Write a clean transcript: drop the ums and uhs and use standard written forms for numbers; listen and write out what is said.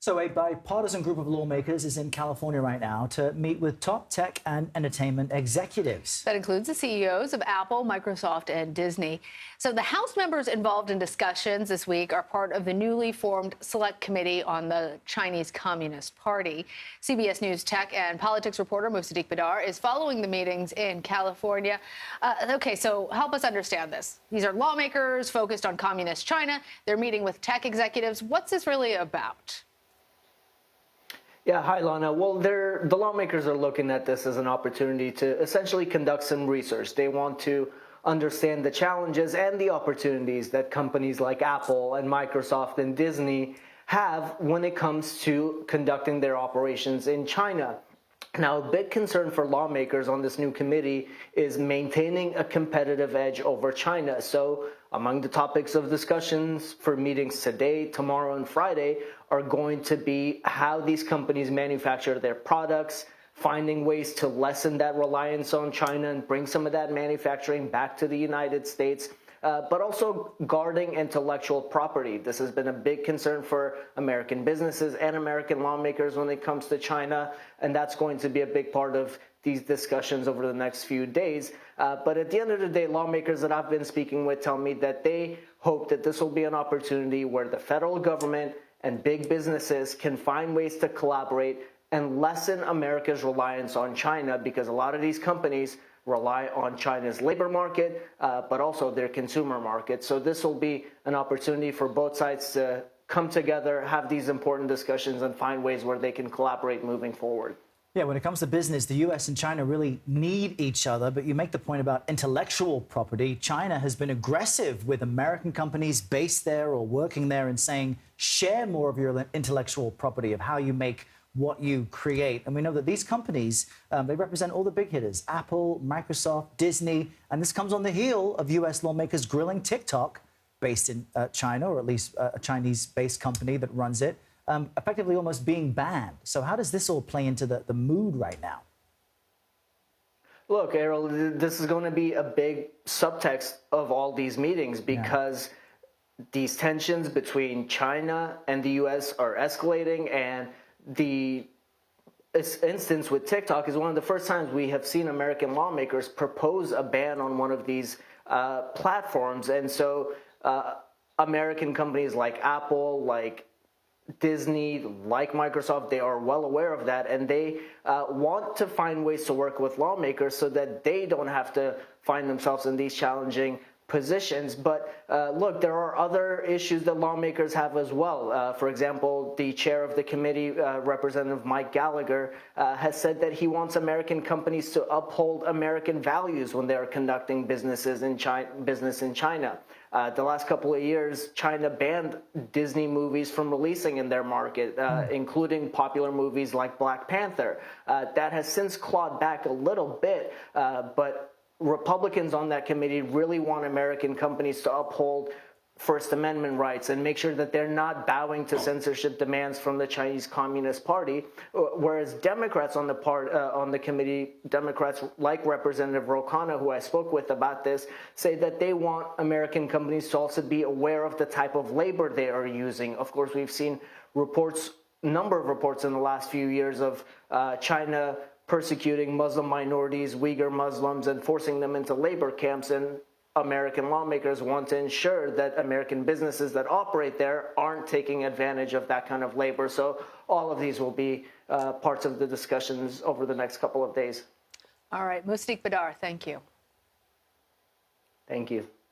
So a bipartisan group of lawmakers is in California right now to meet with top tech and entertainment executives. That includes the CEOs of Apple, Microsoft, and Disney. So the House members involved in discussions this week are part of the newly formed Select Committee on the Chinese Communist Party. CBS News tech and politics reporter Musadiq Bidar is following the meetings in California. Okay, so help us understand this. These are lawmakers focused on communist China. They're meeting with tech executives. What's this really about? Yeah, hi, Lana. Well, the lawmakers are looking at this as an opportunity to essentially conduct some research. They want to understand the challenges and the opportunities that companies like Apple and Microsoft and Disney have when it comes to conducting their operations in China. Now, a big concern for lawmakers on this new committee is maintaining a competitive edge over China. So among the topics of discussions for meetings today, tomorrow, and Friday are going to be how these companies manufacture their products, finding ways to lessen that reliance on China and bring some of that manufacturing back to the United States, but also guarding intellectual property. This has been a big concern for American businesses and American lawmakers when it comes to China, and that's going to be a big part of these discussions over the next few days. But at the end of the day, lawmakers that I've been speaking with tell me that they hope that this will be an opportunity where the federal government and big businesses can find ways to collaborate and lessen America's reliance on China, because a lot of these companies rely on China's labor market, but also their consumer market. So this will be an opportunity for both sides to come together, have these important discussions, and find ways where they can collaborate moving forward. Yeah, when it comes to business, the U.S. and China really need each other. But you make the point about intellectual property. China has been aggressive with American companies based there or working there and saying, share more of your intellectual property of how you make what you create. And we know that these companies, they represent all the big hitters, Apple, Microsoft, Disney. And this comes on the heel of U.S. lawmakers grilling TikTok, based in China, or at least a Chinese-based company that runs it, effectively almost being banned. So how does this all play into the mood right now? Look, Errol, this is going to be a big subtext of all these meetings, because these tensions between China and the U.S. are escalating, and the instance with TikTok is one of the first times we have seen American lawmakers propose a ban on one of these platforms. And so American companies like Apple, like Disney, like Microsoft, they are well aware of that, and they want to find ways to work with lawmakers so that they don't have to find themselves in these challenging positions. But look, there are other issues that lawmakers have as well. For example, the chair of the committee, Representative Mike Gallagher, has said that he wants American companies to uphold American values when they are conducting business in China. The last couple of years, China banned Disney movies from releasing in their market, including popular movies like Black Panther. That has since clawed back a little bit, but Republicans on that committee really want American companies to uphold First Amendment rights and make sure that they're not bowing to censorship demands from the Chinese Communist Party. Whereas Democrats on the committee, Democrats like Representative Ro Khanna, who I spoke with about this, say that they want American companies to also be aware of the type of labor they are using. Of course, we've seen number of reports in the last few years of China persecuting Muslim minorities, Uyghur Muslims, and forcing them into labor camps. And American lawmakers want to ensure that American businesses that operate there aren't taking advantage of that kind of labor. So all of these will be parts of the discussions over the next couple of days. All right, Musadiq Bidar, thank you. Thank you.